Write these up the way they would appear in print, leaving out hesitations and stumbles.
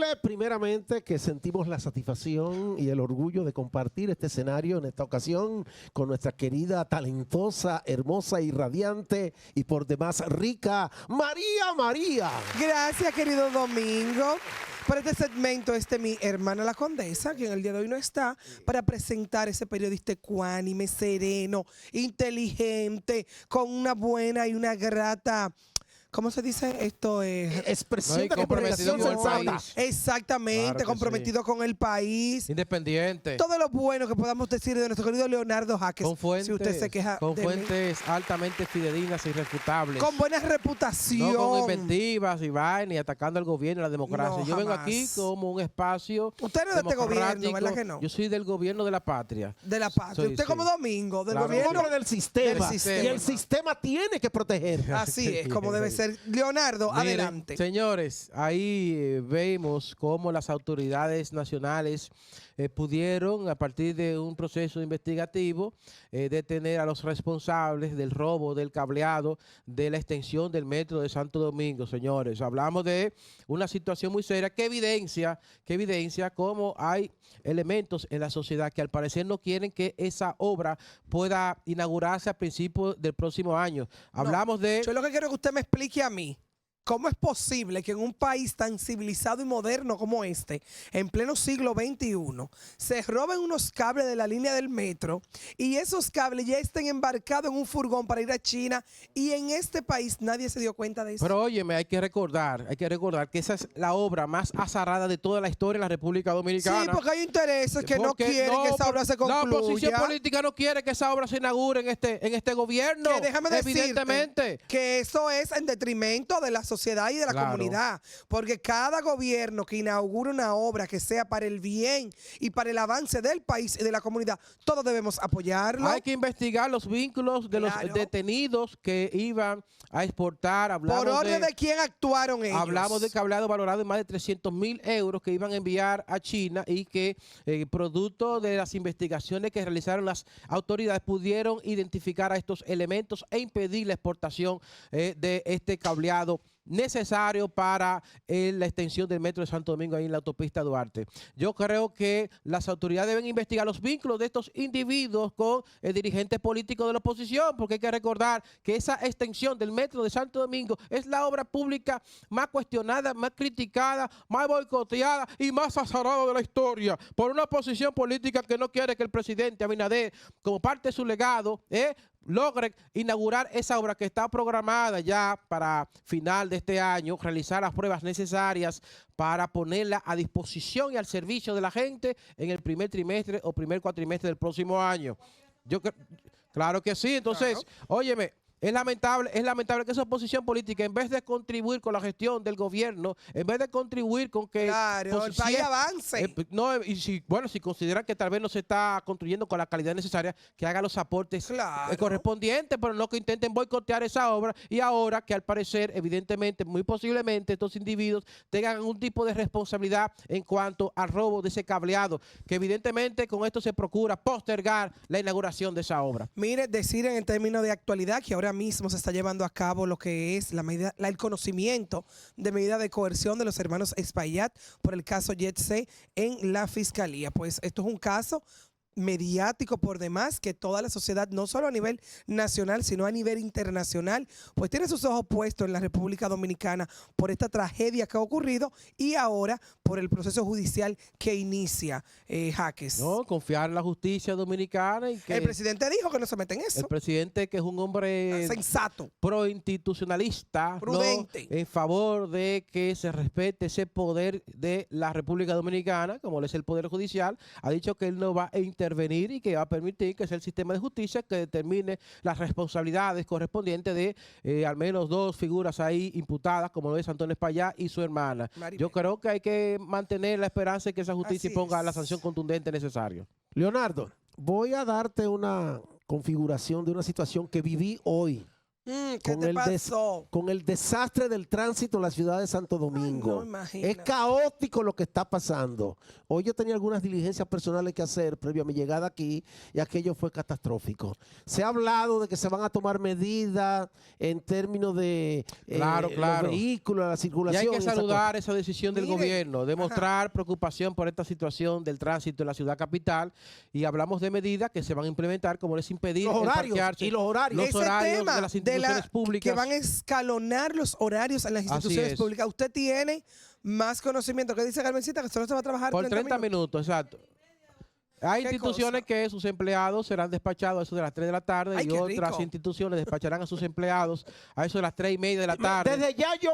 Decirle primeramente que sentimos la satisfacción y el orgullo de compartir este escenario en esta ocasión con nuestra querida, talentosa, hermosa y radiante y por demás rica María. Gracias, querido Domingo, por este segmento. Mi hermana la condesa, que en el día de hoy no está, para presentar ese periodista ecuánime, sereno, inteligente, con una buena y una grata... ¿Cómo se dice esto? Expresión de comprometido comunicación con el sensata. país. Exactamente, Claro comprometido con el país. Independiente. Todo lo bueno que podamos decir de nuestro querido Leonardo Jaques. Con fuentes, si usted se queja con de mí. fuentes altamente fidedignas e irrefutables. Con buena reputación. No con inventivas y vainas y atacando al gobierno y la democracia. No, yo vengo jamás. aquí como un espacio Usted no es de este gobierno, ¿verdad que no? Yo soy del gobierno de la patria. De la patria. Usted como Domingo, del Claro. gobierno. Hombre del sistema. Del sistema. Y el sistema tiene que proteger. Así es, como debe ser. Leonardo, Miren, adelante. Señores, ahí vemos cómo las autoridades nacionales pudieron, a partir de un proceso investigativo, detener a los responsables del robo, del cableado, de la extensión del metro de Santo Domingo, señores. Hablamos de una situación muy seria que evidencia cómo hay elementos en la sociedad que al parecer no quieren que esa obra pueda inaugurarse a principios del próximo año. Hablamos de... Yo lo que quiero es que usted me explique a mí. ¿Cómo es posible que en un país tan civilizado y moderno como este, en pleno siglo XXI, se roben unos cables de la línea del metro y esos cables ya estén embarcados en un furgón para ir a China y en este país nadie se dio cuenta de eso? Pero óyeme, hay que recordar que esa es la obra más azarrada de toda la historia de la República Dominicana. Sí, porque hay intereses que no Porque quieren que esa obra se concluya. La oposición política no quiere que esa obra se inaugure en este gobierno. Que déjame decirte evidentemente. que eso es en detrimento de la sociedad y de la comunidad, porque cada gobierno que inaugure una obra que sea para el bien y para el avance del país y de la comunidad, todos debemos apoyarlo. Hay que investigar los vínculos de los detenidos que iban a exportar. ¿Por orden de quién actuaron ellos? Hablamos de cableado valorado en más de 300.000 euros que iban a enviar a China y que producto de las investigaciones que realizaron las autoridades pudieron identificar a estos elementos e impedir la exportación de este cableado necesario para la extensión del metro de Santo Domingo ahí en la autopista Duarte. Yo creo que las autoridades deben investigar los vínculos de estos individuos con el dirigente político de la oposición, porque hay que recordar que esa extensión del metro de Santo Domingo es la obra pública más cuestionada, más criticada, más boicoteada y más azarada de la historia por una oposición política que no quiere que el presidente Abinader, como parte de su legado, logre inaugurar esa obra que está programada ya para final de este año, realizar las pruebas necesarias para ponerla a disposición y al servicio de la gente en el primer trimestre o primer cuatrimestre del próximo año. Claro que sí, entonces, óyeme, es lamentable que esa oposición política, en vez de contribuir con la gestión del gobierno, en vez de contribuir con que el país avance. Si consideran que tal vez no se está construyendo con la calidad necesaria, que haga los aportes correspondientes, pero no que intenten boicotear esa obra. Y ahora que al parecer, evidentemente, muy posiblemente, estos individuos tengan algún tipo de responsabilidad en cuanto al robo de ese cableado, que evidentemente con esto se procura postergar la inauguración de esa obra. Mire, decir en términos de actualidad que ahora mismo se está llevando a cabo lo que es el conocimiento de medida de coerción de los hermanos Espaillat por el caso Yetse en la Fiscalía. Pues esto es un caso mediático por demás que toda la sociedad, no solo a nivel nacional, sino a nivel internacional, pues tiene sus ojos puestos en la República Dominicana por esta tragedia que ha ocurrido y ahora por el proceso judicial que inicia Jaques. No, confiar en la justicia dominicana y que... El presidente dijo que no se mete en eso. El presidente, que es un hombre sensato, proinstitucionalista, prudente, ¿no? En favor de que se respete ese poder de la República Dominicana, como es el Poder Judicial, ha dicho que él no va a intervenir y que va a permitir que sea el sistema de justicia que determine las responsabilidades correspondientes de al menos dos figuras ahí imputadas, como lo es Antonio Espaillat y su hermana. Yo creo que hay que mantener la esperanza de que esa justicia ponga la sanción contundente necesaria. Leonardo, voy a darte una configuración de una situación que viví hoy ¿Qué con te el pasó? con el desastre del tránsito en la ciudad de Santo Domingo. no, imagina. Es caótico lo que está pasando. Hoy yo tenía algunas diligencias personales que hacer previo a mi llegada aquí y aquello fue catastrófico. Se ha hablado de que se van a tomar medidas en términos de Claro. los vehículos, la Y circulación. hay que y esa saludar esa decisión del Mire, gobierno, de mostrar preocupación por esta situación del tránsito en la ciudad capital, y hablamos de medidas que se van a implementar, como es impedir Los el horarios, parquearse, y los horarios. los Ese horarios tema de las instituciones públicas. que van a escalonar los horarios en las Así instituciones es. públicas. Usted tiene más conocimiento. ¿Qué dice Carmencita? Que solo se va a trabajar Por 30 minutos, exacto. Hay ¿Qué instituciones cosa? que sus empleados serán despachados a eso de las 3 de la tarde Ay, y qué otras rico. instituciones despacharán a sus empleados a eso de las 3:30 de la tarde. Desde ya yo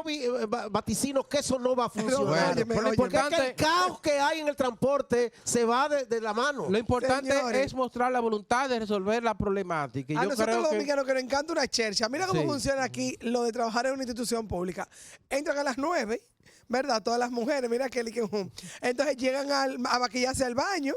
vaticino que eso no va a funcionar. Bueno, pero lo porque es que importante- el caos que hay en el transporte se va de la mano. Lo importante Señores. es mostrar la voluntad de resolver la problemática. Y A yo nosotros creo los que dominicanos que nos encanta una chercha. Mira cómo Sí. funciona aquí lo de trabajar en una institución pública. Entran a las 9, ¿verdad? Todas las mujeres, mira Kelly que entonces llegan a maquillarse al baño,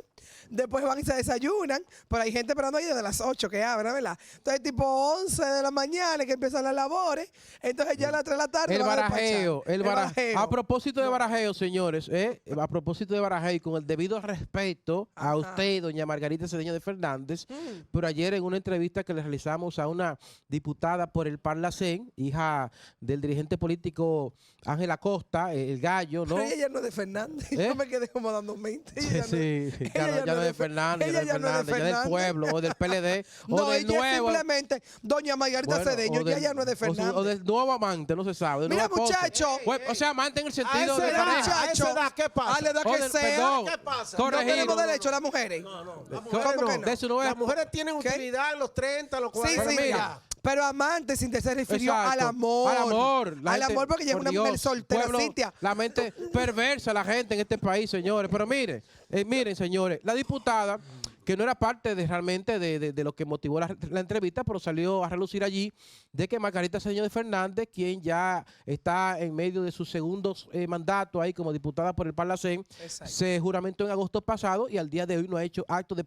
después van y se desayunan, pero hay gente esperando ahí desde las 8 que abra, ¿verdad? Entonces tipo 11 de la mañana que empiezan las labores, entonces ya a las 3 de la tarde el van a barajeo, despachar. el barajeo. A propósito de No. barajeo, señores, a propósito de barajeo y con el debido respeto a Ajá. usted, doña Margarita Cedeño de Fernández, pero ayer en una entrevista que le realizamos a una diputada por el Parlacén, hija del dirigente político Ángel Acosta, el gallo, ¿no? Pero ella ya no es de Fernández. ¿Eh? Yo me quedé como dando mente. Sí, Ella sí, ella ya no es de Fernández, ya no es de Fernández, ya del pueblo, o del PLD, o No, del ella nuevo. simplemente doña Margarita Bueno, Cedeño, o ya del- ella no es de Fernández. O del nuevo amante, no se sabe. del Mira, nuevo esposo. muchacho. O sea, amante en el sentido esa de edad, pareja. a esa edad, ¿qué pasa? A la edad O que del- sea. perdón, ¿Qué pasa? No corregir. tenemos derecho las mujeres. Las ¿Cómo mujeres que no. no? De su nueva Las mujeres tienen ¿Qué? utilidad en los 30, los Sí, 40. sí, mira. pero amante sin se refirió Exacto. al amor. Al amor. La Al gente- amor porque ella es por una mujer Dios, soltera, pueblo, Cintia. La mente perversa, la gente en este país, señores. Pero miren, señores, la diputada, que no era parte de realmente de lo que motivó la entrevista, pero salió a relucir allí de que Margarita Cedeño de Fernández, quien ya está en medio de su segundo mandato ahí como diputada por el Parlacén, Exacto. se juramentó en agosto pasado y al día de hoy no ha hecho acto de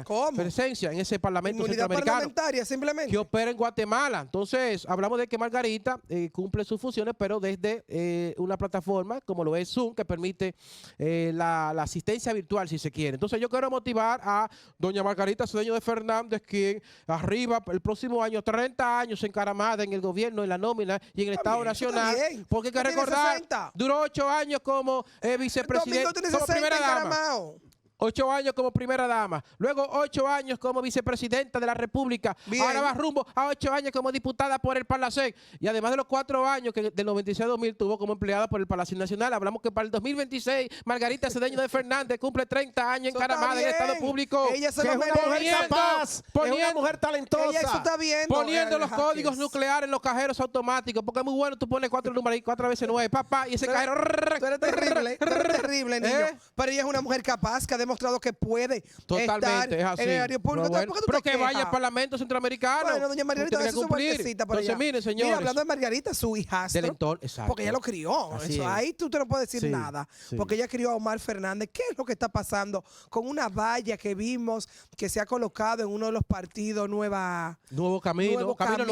¿Cómo? presencia en ese Parlamento Inmunidad centroamericano parlamentaria, simplemente. que opera en Guatemala. Entonces, hablamos de que Margarita cumple sus funciones, pero desde una plataforma como lo es Zoom, que permite la asistencia virtual, si se quiere. Entonces, yo quiero motivar a doña Margarita Cedeño de Fernández, quien arriba el próximo año, 30 años encaramada en el gobierno, en la nómina y en el Estado bien, eso está Nacional, bien. porque hay que Usted tiene recordar, 60. duró 8 años como Domingo vicepresidente, tiene como 60 primera dama. encaramado. 8 años como primera dama, luego 8 años como vicepresidenta de la República, Bien. ahora va rumbo a 8 años como diputada por el Parlacén, y además de los 4 años que del 96 a 2000 tuvo como empleada por el Palacio Nacional. Hablamos que para el 2026 Margarita Cedeño de Fernández cumple 30 años Eso está encaramada en el bien. Estado Público, Ella se Que lo es una merece. mujer capaz, es una poniendo- mujer talentosa. Ella eso está viendo. poniendo los Jaques. códigos nucleares en los cajeros automáticos, porque es muy bueno, tú pones 4 números y 4 veces 9, papá, y ese Tú eres- cajero... Tú eres terrible, tú eres terrible, niño. ¿Eh? Pero ella es una mujer capaz que ha demostrado que puede Totalmente, estar es así. en el área público. Pero, Entonces, bueno, ¿por qué tú pero te que vaya quejas? al Parlamento Centroamericano. Bueno, doña Margarita, Usted tiene eso es que cumplir. vueltecita por Entonces, allá. miren, señores. Mira, hablando de Margarita, su hijastro. Del entorno, exacto. Porque ella lo crió. Así Eso, es. ahí tú te no puedes decir Sí, nada. sí. Porque ella crió a Omar Fernández. ¿Qué es lo que está pasando con una valla que vimos que se ha colocado en uno de los partidos Nuevo camino, camino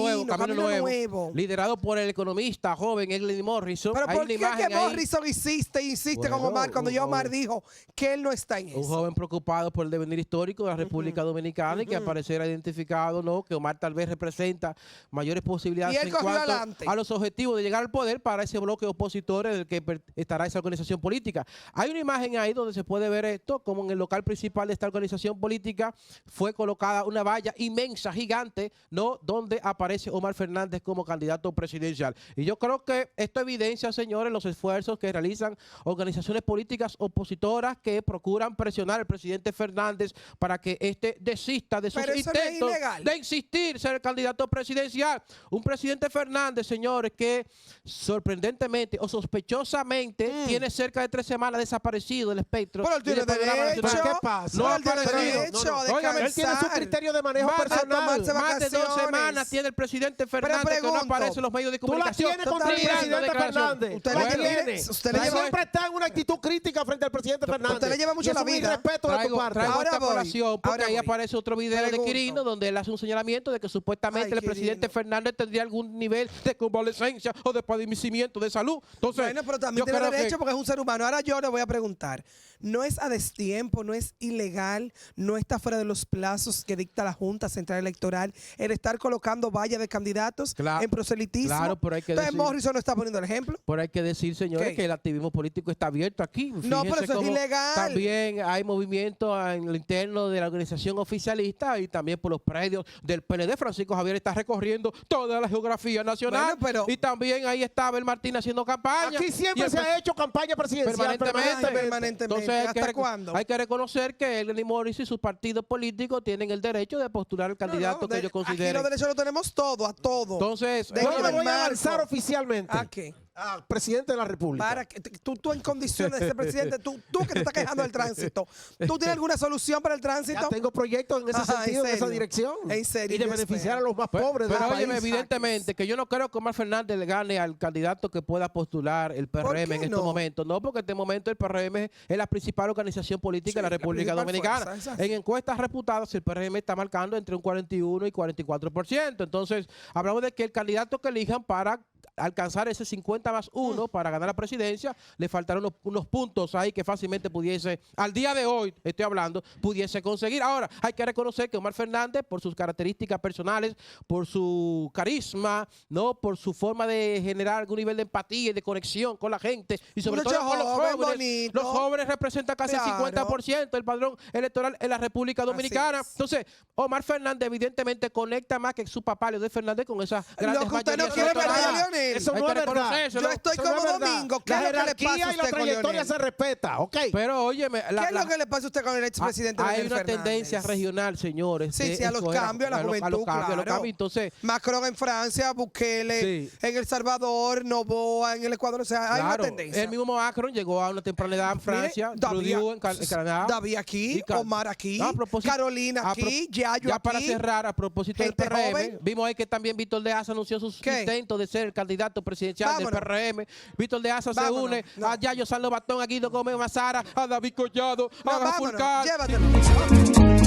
nuevo, liderado por el economista joven Eglen Morrison. Pero Hay ¿por una qué imagen que ahí, Morrison insiste con Bueno, Omar cuando ya Omar dijo que él no está en un eso? joven preocupado por el devenir histórico de la República Dominicana y que aparecerá identificado, ¿no? Que Omar tal vez representa mayores Y posibilidades él en cogió cuanto adelante. a los objetivos de llegar al poder para ese bloque opositor en el que estará esa organización política. Hay una imagen ahí donde se puede ver esto, como en el local principal de esta organización política fue colocada una valla inmensa, gigante, ¿no? Donde aparece Omar Fernández como candidato presidencial. Y yo creo que esto evidencia, señores, los esfuerzos que realizan organizaciones políticas opositoras que procuran presionar al presidente Fernández para que éste desista de sus Pero eso no es intentos ilegal. de insistir ser el candidato presidencial. Un presidente Fernández, señores, que sorprendentemente o sospechosamente tiene cerca de 3 semanas desaparecido del espectro. Pero él tiene y del programa derecho. nacional. ¿Qué pasa? No ha Él tiene aparecido. derecho de Óigame, Él tiene su descansar. criterio de manejo Más de personal. tomarse Más de 2 vacaciones. semanas tiene el presidente Fernández que no pregunto, aparece en los medios de Tú la comunicación. tienes contra el Totalmente. presidente declaración. Fernández. Usted la le lleva- tiene. usted le Él lleva- siempre está en una actitud crítica frente al presidente Fernández. Usted le lleva mucho Y es la un vida. respeto de tu parte. Traigo Ahora esta voy, colación porque ahora ahí voy. aparece otro video Pregunto. de Quirino donde él hace un señalamiento de que supuestamente Ay, el presidente Quirino. Fernández tendría algún nivel de convalecencia o de padecimiento de salud. Entonces, Bueno, pero también yo tiene creo que- derecho porque es un ser humano. Ahora yo le voy a preguntar, ¿no es a destiempo, no es ilegal, no está fuera de los plazos que dicta la Junta Central Electoral el estar colocando vallas de candidatos Claro, en proselitismo? claro, pero hay que Entonces decir- Morrison no está poniendo el ejemplo. Pero hay que decir, señores, ¿Qué? que el activismo político está abierto aquí. No, pero Fíjense eso es cómo ilegal. También hay movimiento en lo interno de la organización oficialista y también por los predios del PLD. Francisco Javier está recorriendo toda la geografía nacional. Bueno, pero- y también ahí está Abel Martín haciendo campaña. Aquí Y siempre el se ha hecho campaña presidencial permanentemente. Ay, permanentemente. Entonces hay ¿Hasta cuándo? hay que reconocer que Lenny Morris y sus partidos políticos tienen el derecho de postular al candidato No, no, que ellos Aquí consideren. los derechos los tenemos todos, a todo. Entonces, De Yo Déjame me el voy a marco. lanzar oficialmente ¿A qué? a presidente de la República. Para que tú en condiciones de ser presidente, tú que te estás quejando del tránsito, ¿tú tienes alguna solución para el tránsito? Ya tengo proyectos en ese Ajá, sentido, en esa serio. dirección. En serio, Y de yo beneficiar espero. a los más pobres Pero del óyeme, país. evidentemente que yo no creo que Omar Fernández le gane al candidato que pueda postular el PRM en qué estos no? momentos. No, porque en este momento el PRM es la principal organización política Sí, de la la República principal Dominicana. fuerza, exacto. En encuestas reputadas, el PRM está marcando entre un 41 y 44%. Entonces, hablamos de que el candidato que elijan para alcanzar ese 50 más 1 para ganar la presidencia, le faltaron unos puntos ahí que fácilmente pudiese, al día de hoy, estoy hablando, pudiese conseguir. Ahora, hay que reconocer que Omar Fernández, por sus características personales, por su carisma, ¿no? Por su forma de generar algún nivel de empatía y de conexión con la gente, y sobre Muchacho todo con los joven, jóvenes. bonito. Los jóvenes representan casi Claro. el 50% del padrón electoral en la República Dominicana. es. Entonces, Omar Fernández evidentemente conecta más que su papá, Leonel Fernández, con esas grandes Lo que usted no mayorías quiere perder a electorales. Leonel. Eso Hay no que es verdad. reconocerlo. Yo estoy Eso como no es verdad. Domingo. ¿Qué La es lo que le jerarquía pasa a y la usted con trayectoria Leonel? se respeta, ¿ok? Pero óyeme, ¿Qué es lo que le pasa a usted con el expresidente hay Leonel una Fernández? tendencia regional, señores. Sí, de sí, a los escoger cambios, a la juventud, a los cambios, a los claro. cambios. Entonces, Macron en Francia, Bukele Sí. en El Salvador, Noboa en el Ecuador. O sea, hay una claro, tendencia. el mismo Macron llegó a una temprana edad en Francia, Trudeau en Canadá. David aquí, Y Ca- Omar aquí, No, a propósito- Carolina a pro- aquí, Yayo Ya aquí. para cerrar, a propósito del gente PRM, joven. vimos ahí que también Víctor de Asa anunció sus ¿Qué? intentos de ser el candidato presidencial Vámonos. del PRM. Víctor de Asa se Vámonos. une No. a Yayo Salvo Batón, a Guido Gómez Mazara, a David Collado, No, a vámonos, Fulcar. llévatelo.